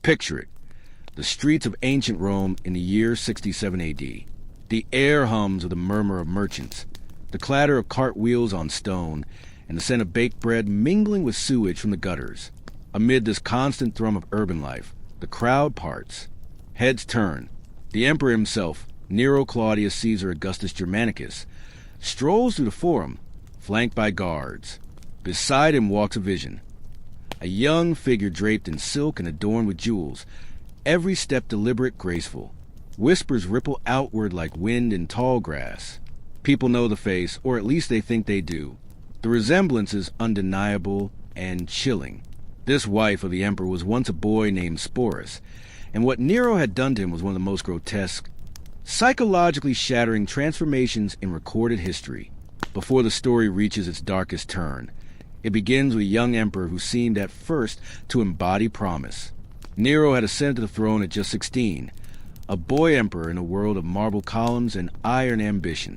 Picture it. The streets of ancient Rome in the year 67 AD. The air hums with the murmur of merchants, the clatter of cartwheels on stone, and the scent of baked bread mingling with sewage from the gutters. Amid this constant thrum of urban life, the crowd parts. Heads turn. The emperor himself, Nero Claudius Caesar Augustus Germanicus, strolls through the forum, flanked by guards. Beside him walks a vision. A young figure draped in silk and adorned with jewels, every step deliberate, graceful. Whispers ripple outward like wind in tall grass. People know the face, or at least they think they do. The resemblance is undeniable and chilling. This wife of the emperor was once a boy named Sporus, and what Nero had done to him was one of the most grotesque, psychologically shattering transformations in recorded history. Before the story reaches its darkest turn, it begins with a young emperor who seemed at first to embody promise. Nero had ascended to the throne at just 16, a boy emperor in a world of marble columns and iron ambition.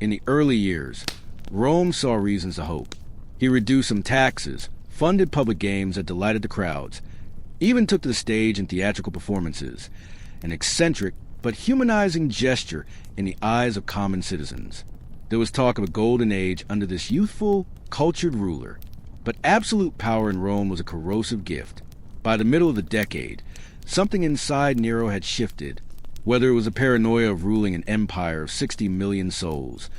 In the early years, Rome saw reasons to hope. He reduced some taxes, funded public games that delighted the crowds, even took to the stage in theatrical performances, an eccentric but humanizing gesture in the eyes of common citizens. There was talk of a golden age under this youthful, cultured ruler, but absolute power in Rome was a corrosive gift. By the middle of the decade, something inside Nero had shifted, whether it was a paranoia of ruling an empire of 60 million souls,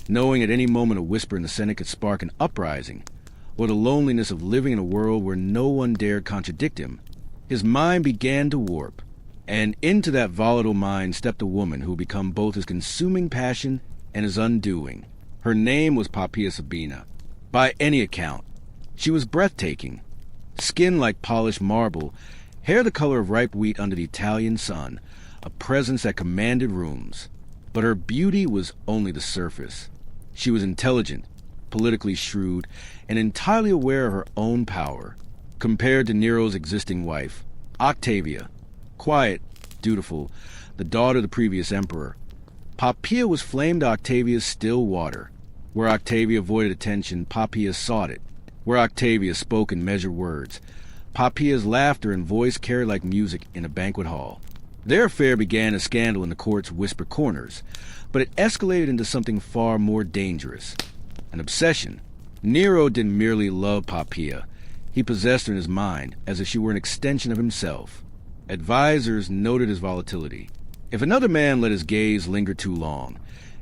knowing at any moment a whisper in the Senate could spark an uprising, or the loneliness of living in a world where no one dared contradict him. His mind began to warp, and into that volatile mind stepped a woman who would become both his consuming passion and his undoing. Her name was Poppaea Sabina. By any account, she was breathtaking. Skin like polished marble, hair the color of ripe wheat under the Italian sun, a presence that commanded rooms. But her beauty was only the surface. She was intelligent, politically shrewd, and entirely aware of her own power. Compared to Nero's existing wife, Octavia, quiet, dutiful, the daughter of the previous emperor, Poppaea was flame to Octavia's still water. Where Octavia avoided attention, Poppaea sought it. Where Octavia spoke in measured words, Poppaea's laughter and voice carried like music in a banquet hall. Their affair began a scandal in the court's whisper corners, but it escalated into something far more dangerous. An obsession. Nero didn't merely love Poppaea. He possessed her in his mind, as if she were an extension of himself. Advisors noted his volatility. If another man let his gaze linger too long,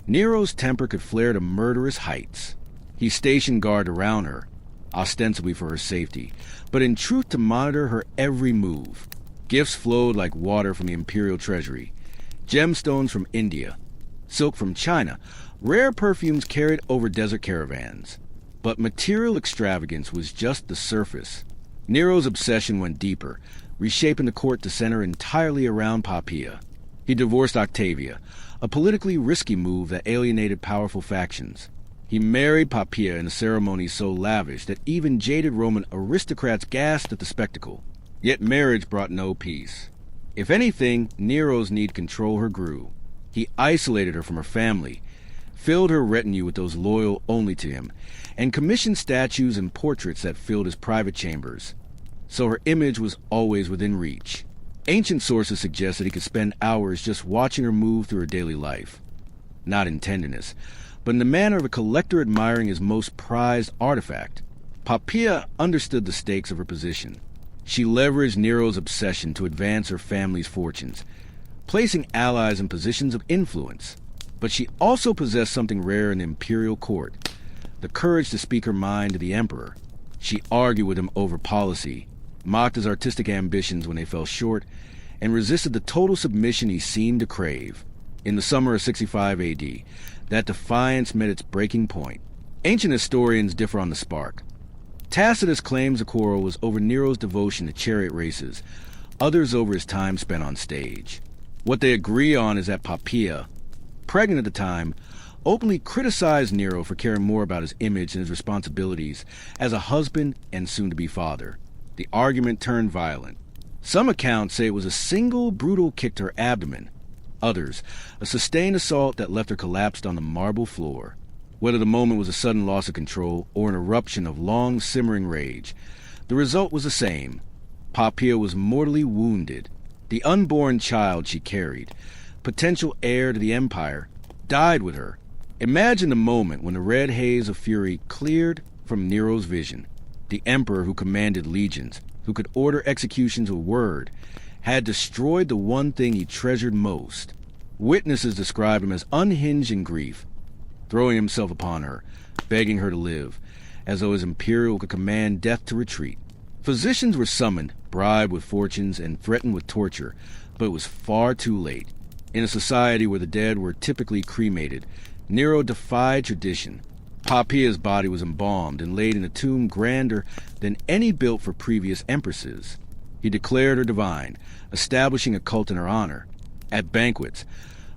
Nero's temper could flare to murderous heights. He stationed guard around her, ostensibly for her safety, but in truth to monitor her every move. Gifts flowed like water from the imperial treasury. Gemstones from India, silk from China, rare perfumes carried over desert caravans. But material extravagance was just the surface. Nero's obsession went deeper, reshaping the court to center entirely around Poppaea. He divorced Octavia, a politically risky move that alienated powerful factions. He married Poppaea in a ceremony so lavish that even jaded Roman aristocrats gasped at the spectacle. Yet marriage brought no peace. If anything, Nero's need to control her grew. He isolated her from her family, filled her retinue with those loyal only to him, and commissioned statues and portraits that filled his private chambers. So her image was always within reach. Ancient sources suggest that he could spend hours just watching her move through her daily life. Not in tenderness, but in the manner of a collector admiring his most prized artifact. Poppaea understood the stakes of her position. She leveraged Nero's obsession to advance her family's fortunes, placing allies in positions of influence. But she also possessed something rare in the imperial court, the courage to speak her mind to the emperor. She argued with him over policy, mocked his artistic ambitions when they fell short, and resisted the total submission he seemed to crave. In the summer of 65 AD, that defiance met its breaking point. Ancient historians differ on the spark. Tacitus claims the quarrel was over Nero's devotion to chariot races, others over his time spent on stage. What they agree on is that Poppaea, pregnant at the time, openly criticized Nero for caring more about his image and his responsibilities as a husband and soon-to-be father. The argument turned violent. Some accounts say it was a single brutal kick to her abdomen. Others, a sustained assault that left her collapsed on the marble floor. Whether the moment was a sudden loss of control or an eruption of long simmering rage, the result was the same. Poppaea was mortally wounded. The unborn child she carried, potential heir to the empire, died with her. Imagine the moment when the red haze of fury cleared from Nero's vision. The emperor who commanded legions, who could order executions with word, had destroyed the one thing he treasured most. Witnesses described him as unhinged in grief, throwing himself upon her, begging her to live, as though his imperial could command death to retreat. Physicians were summoned, bribed with fortunes, and threatened with torture, but it was far too late. In a society where the dead were typically cremated, Nero defied tradition. Poppaea's body was embalmed and laid in a tomb grander than any built for previous empresses. He declared her divine, establishing a cult in her honor. At banquets,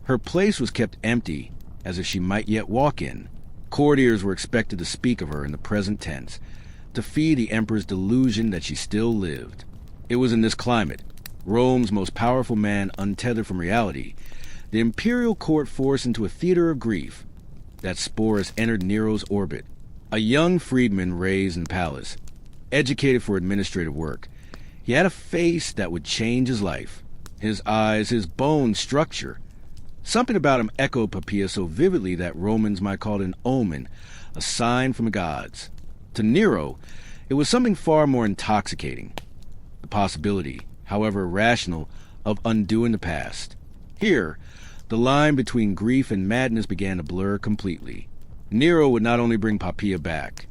her place was kept empty, as if she might yet walk in. Courtiers were expected to speak of her in the present tense, to feed the emperor's delusion that she still lived. It was in this climate, Rome's most powerful man untethered from reality, the imperial court forced into a theater of grief, that Sporus entered Nero's orbit. A young freedman raised in the palace, educated for administrative work. He had a face that would change his life. His eyes, his bone structure. Something about him echoed Poppaea so vividly that Romans might call it an omen, a sign from the gods. To Nero, it was something far more intoxicating. The possibility, however irrational, of undoing the past. Here, the line between grief and madness began to blur completely. Nero would not only bring Poppaea back,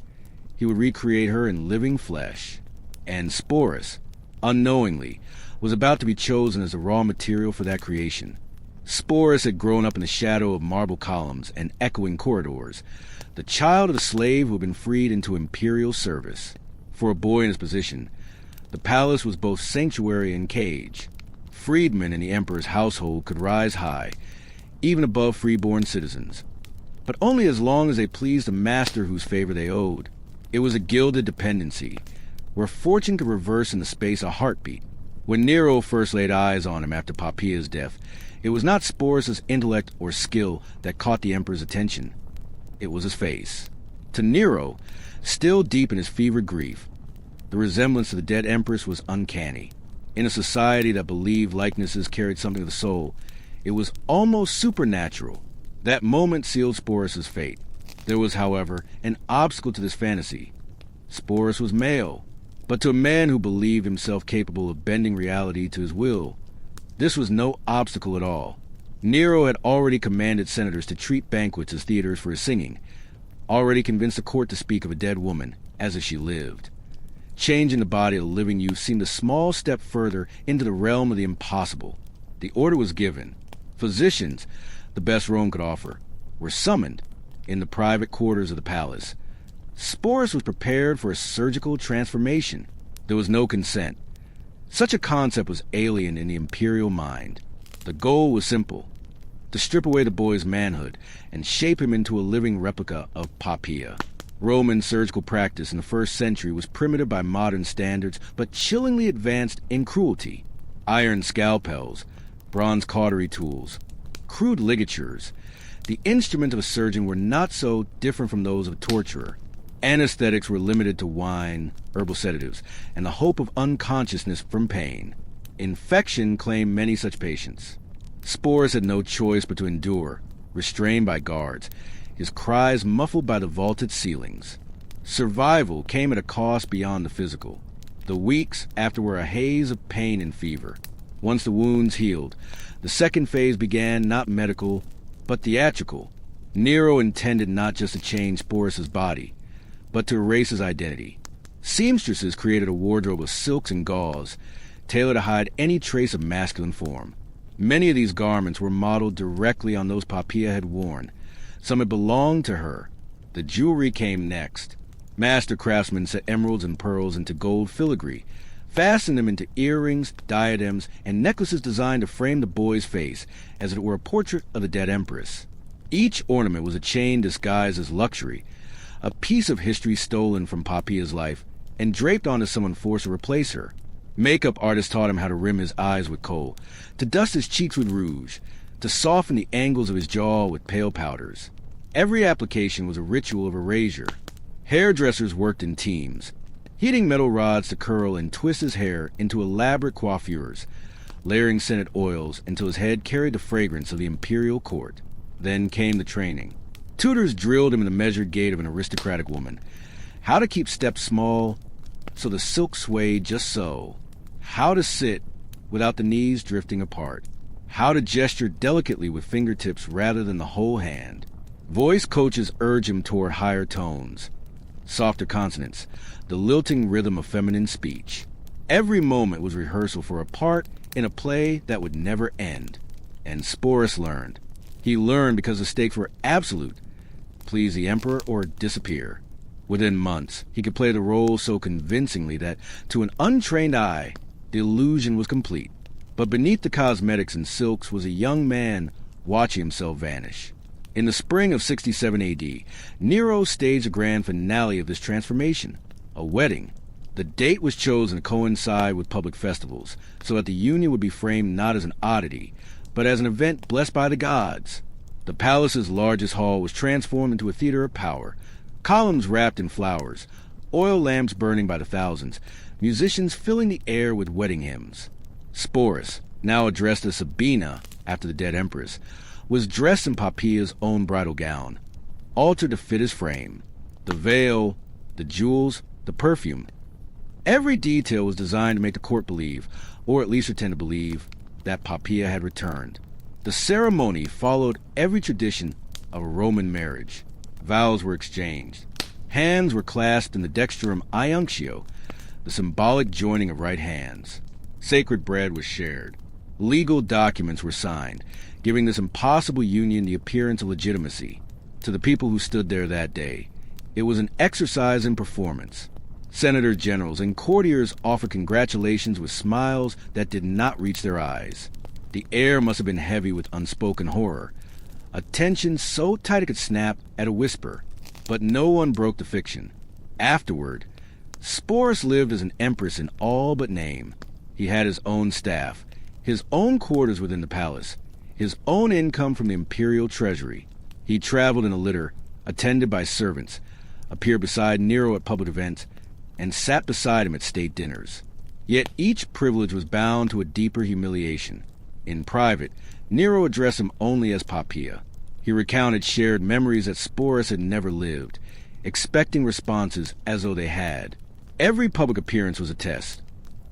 he would recreate her in living flesh. And Sporus, unknowingly, was about to be chosen as the raw material for that creation. Sporus had grown up in the shadow of marble columns and echoing corridors, the child of the slave who had been freed into imperial service. For a boy in his position, the palace was both sanctuary and cage. Freedmen in the emperor's household could rise high, even above freeborn citizens, but only as long as they pleased the master whose favor they owed. It was a gilded dependency, where fortune could reverse in the space of a heartbeat. When Nero first laid eyes on him after Poppaea's death, it was not Sporus' intellect or skill that caught the emperor's attention. It was his face. To Nero, still deep in his fevered grief, the resemblance to the dead empress was uncanny. In a society that believed likenesses carried something of the soul, it was almost supernatural. That moment sealed Sporus' fate. There was, however, an obstacle to this fantasy. Sporus was male, but to a man who believed himself capable of bending reality to his will, this was no obstacle at all. Nero had already commanded senators to treat banquets as theaters for his singing, already convinced the court to speak of a dead woman as if she lived. Changing the body of the living youth seemed a small step further into the realm of the impossible. The order was given. Physicians, the best Rome could offer, were summoned in the private quarters of the palace. Sporus was prepared for a surgical transformation. There was no consent. Such a concept was alien in the imperial mind. The goal was simple: to strip away the boy's manhood and shape him into a living replica of Poppaea. Roman surgical practice in the 1st century was primitive by modern standards, but chillingly advanced in cruelty. Iron scalpels, bronze cautery tools, crude ligatures. The instruments of a surgeon were not so different from those of a torturer. Anesthetics were limited to wine, herbal sedatives, and the hope of unconsciousness from pain. Infection claimed many such patients. Sporus had no choice but to endure, restrained by guards, his cries muffled by the vaulted ceilings. Survival came at a cost beyond the physical. The weeks after were a haze of pain and fever. Once the wounds healed, the second phase began, not medical, but theatrical. Nero intended not just to change Sporus' body, but to erase his identity. Seamstresses created a wardrobe of silks and gauze, tailored to hide any trace of masculine form. Many of these garments were modeled directly on those Poppaea had worn. Some had belonged to her. The jewelry came next. Master craftsmen set emeralds and pearls into gold filigree, fastened them into earrings, diadems, and necklaces designed to frame the boy's face as if it were a portrait of the dead empress. Each ornament was a chain disguised as luxury, a piece of history stolen from Poppaea's life and draped onto someone forced to replace her. Makeup artists taught him how to rim his eyes with kohl, to dust his cheeks with rouge, to soften the angles of his jaw with pale powders. Every application was a ritual of erasure. Hairdressers worked in teams. heating metal rods to curl and twist his hair into elaborate coiffures, layering scented oils until his head carried the fragrance of the imperial court. Then came the training. Tutors drilled him in the measured gait of an aristocratic woman. How to keep steps small so the silk swayed just so. How to sit without the knees drifting apart. How to gesture delicately with fingertips rather than the whole hand. Voice coaches urge him toward higher tones, softer consonants, the lilting rhythm of feminine speech. Every moment was rehearsal for a part in a play that would never end. And Sporus learned. He learned because the stakes were absolute. Please the emperor or disappear. Within months, he could play the role so convincingly that, to an untrained eye, the illusion was complete. But beneath the cosmetics and silks was a young man watching himself vanish. In the spring of 67 AD, Nero staged a grand finale of this transformation, a wedding. The date was chosen to coincide with public festivals, so that the union would be framed not as an oddity, but as an event blessed by the gods. The palace's largest hall was transformed into a theater of power, columns wrapped in flowers, oil lamps burning by the thousands, musicians filling the air with wedding hymns. Sporus, now addressed as Sabina after the dead empress, was dressed in Poppaea's own bridal gown, altered to fit his frame. The veil, the jewels, the perfume. Every detail was designed to make the court believe, or at least pretend to believe, that Poppaea had returned. The ceremony followed every tradition of a Roman marriage. Vows were exchanged. Hands were clasped in the dextrum iunctio, the symbolic joining of right hands. Sacred bread was shared. Legal documents were signed, giving this impossible union the appearance of legitimacy. To the people who stood there that day, it was an exercise in performance. Senators, generals, and courtiers offered congratulations with smiles that did not reach their eyes. The air must have been heavy with unspoken horror, a tension so tight it could snap at a whisper. But no one broke the fiction. Afterward, Sporus lived as an empress in all but name. He had his own staff, his own quarters within the palace, his own income from the imperial treasury. He traveled in a litter, attended by servants, appeared beside Nero at public events, and sat beside him at state dinners. Yet each privilege was bound to a deeper humiliation. In private, Nero addressed him only as Poppaea. He recounted shared memories that Sporus had never lived, expecting responses as though they had. Every public appearance was a test,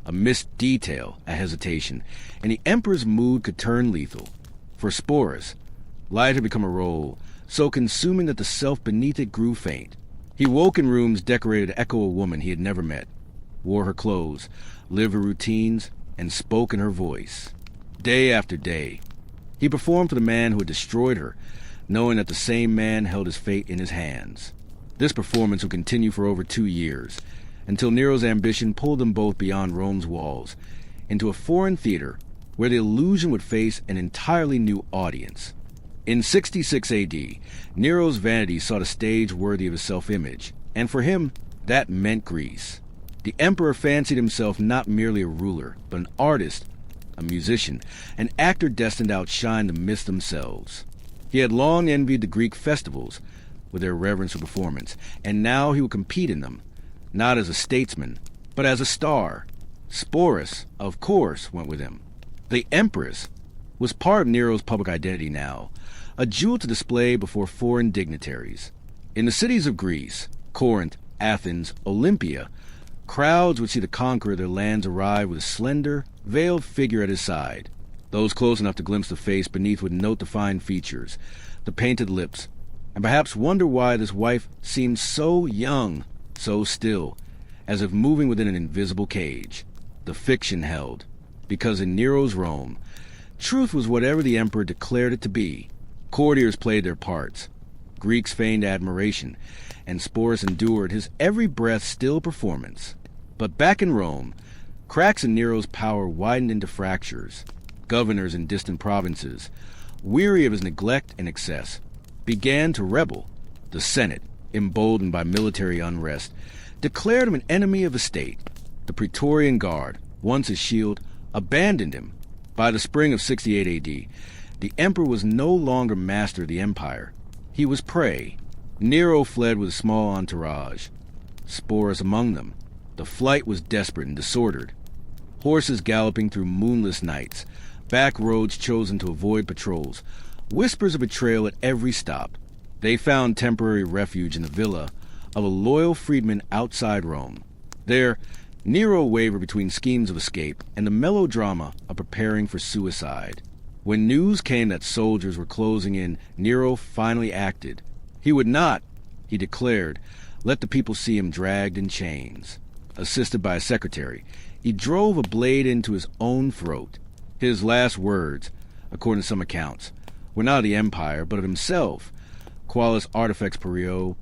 a missed detail, a hesitation, and the emperor's mood could turn lethal. For Sporus, light had become a role, so consuming that the self beneath it grew faint. He woke in rooms decorated to echo a woman he had never met, wore her clothes, lived her routines, and spoke in her voice. Day after day, he performed for the man who had destroyed her, knowing that the same man held his fate in his hands. This performance would continue for over 2 years, until Nero's ambition pulled them both beyond Rome's walls, into a foreign theater where the illusion would face an entirely new audience. In 66 AD, Nero's vanity sought a stage worthy of his self-image, and for him, that meant Greece. The emperor fancied himself not merely a ruler, but an artist, a musician, an actor destined to outshine the myths themselves. He had long envied the Greek festivals, with their reverence for performance, and now he would compete in them, not as a statesman, but as a star. Sporus, of course, went with him. The Empress was part of Nero's public identity now, a jewel to display before foreign dignitaries. In the cities of Greece, Corinth, Athens, Olympia, crowds would see the conqueror of their lands arrive with a slender, veiled figure at his side. Those close enough to glimpse the face beneath would note the fine features, the painted lips, and perhaps wonder why this wife seemed so young, so still, as if moving within an invisible cage. The fiction held, because in Nero's Rome, truth was whatever the emperor declared it to be. Courtiers played their parts. Greeks feigned admiration, and Sporus endured his every breath still performance. But back in Rome, cracks in Nero's power widened into fractures. Governors in distant provinces, weary of his neglect and excess, began to rebel. The Senate, emboldened by military unrest, declared him an enemy of the state. The Praetorian Guard, once his shield, abandoned him. By the spring of 68 AD, the emperor was no longer master of the empire. He was prey. Nero fled with a small entourage, Sporus among them. The flight was desperate and disordered. Horses galloping through moonless nights, back roads chosen to avoid patrols, whispers of betrayal at every stop. They found temporary refuge in the villa of a loyal freedman outside Rome. There, Nero wavered between schemes of escape and the melodrama of preparing for suicide. When news came that soldiers were closing in, Nero finally acted. He would not, he declared, let the people see him dragged in chains. Assisted by a secretary, he drove a blade into his own throat. His last words, according to some accounts, were not of the empire, but of himself. Qualis artifex perio.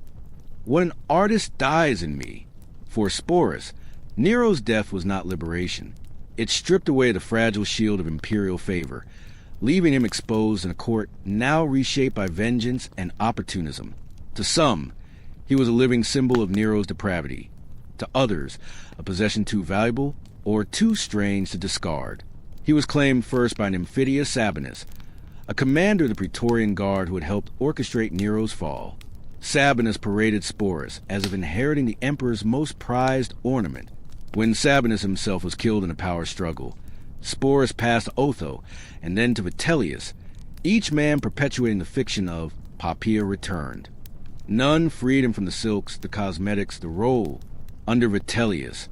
What an artist dies in me. For Sporus, Nero's death was not liberation. It stripped away the fragile shield of imperial favor, leaving him exposed in a court now reshaped by vengeance and opportunism. To some, he was a living symbol of Nero's depravity. To others, a possession too valuable or too strange to discard. He was claimed first by Poppaea Sabina, a commander of the Praetorian Guard who had helped orchestrate Nero's fall. Sabinus paraded Sporus as if inheriting the emperor's most prized ornament. When Sabinus himself was killed in a power struggle, Sporus passed to Otho and then to Vitellius, each man perpetuating the fiction of Poppaea returned. None freed him from the silks, the cosmetics, the role. Under Vitellius,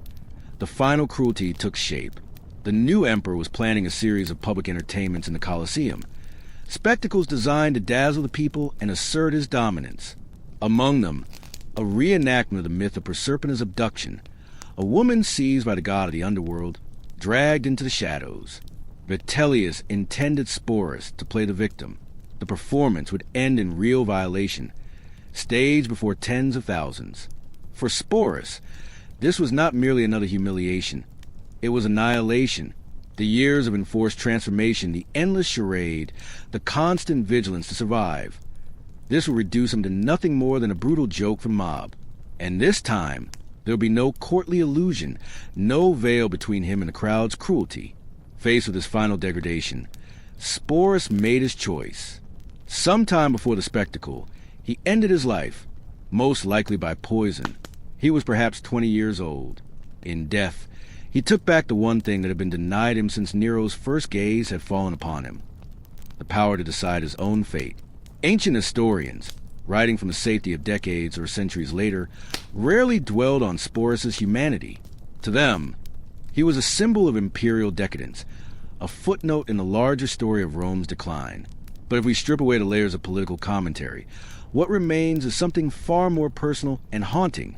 the final cruelty took shape. The new emperor was planning a series of public entertainments in the Colosseum, spectacles designed to dazzle the people and assert his dominance. Among them, a reenactment of the myth of Proserpina's abduction, a woman seized by the god of the underworld, dragged into the shadows. Vitellius intended Sporus to play the victim. The performance would end in real violation, staged before tens of thousands. For Sporus, this was not merely another humiliation. It was annihilation. The years of enforced transformation, the endless charade, the constant vigilance to survive. This would reduce him to nothing more than a brutal joke from mob. And this time, there would be no courtly illusion, no veil between him and the crowd's cruelty. Faced with his final degradation, Sporus made his choice. Sometime before the spectacle, he ended his life, most likely by poison. He was perhaps 20 years old. In death, he took back the one thing that had been denied him since Nero's first gaze had fallen upon him: the power to decide his own fate. Ancient historians, writing from the safety of decades or centuries later, rarely dwelled on Sporus's humanity. To them, he was a symbol of imperial decadence, a footnote in the larger story of Rome's decline. But if we strip away the layers of political commentary, what remains is something far more personal and haunting.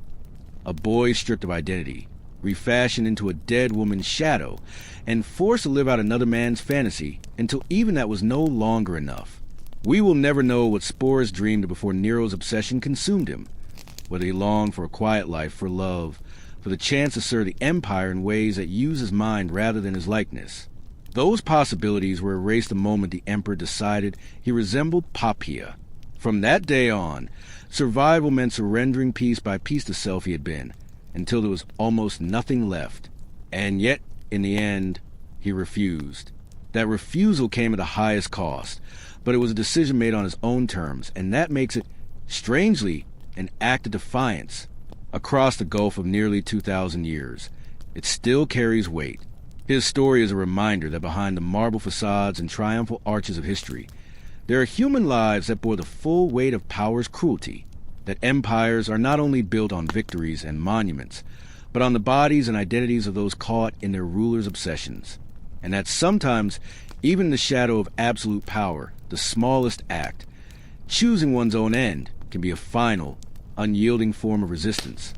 A boy stripped of identity, refashioned into a dead woman's shadow, and forced to live out another man's fantasy until even that was no longer enough. We will never know what Sporus dreamed of before Nero's obsession consumed him, whether he longed for a quiet life, for love, for the chance to serve the empire in ways that use his mind rather than his likeness. Those possibilities were erased the moment the emperor decided he resembled Poppaea. From that day on, survival meant surrendering piece by piece the self he had been, until there was almost nothing left. And yet, in the end, he refused. That refusal came at the highest cost, but it was a decision made on his own terms, and that makes it, strangely, an act of defiance. Across the gulf of nearly 2,000 years, it still carries weight. His story is a reminder that behind the marble facades and triumphal arches of history, there are human lives that bore the full weight of power's cruelty, that empires are not only built on victories and monuments, but on the bodies and identities of those caught in their rulers' obsessions, and that sometimes, even in the shadow of absolute power, the smallest act, choosing one's own end, can be a final, unyielding form of resistance.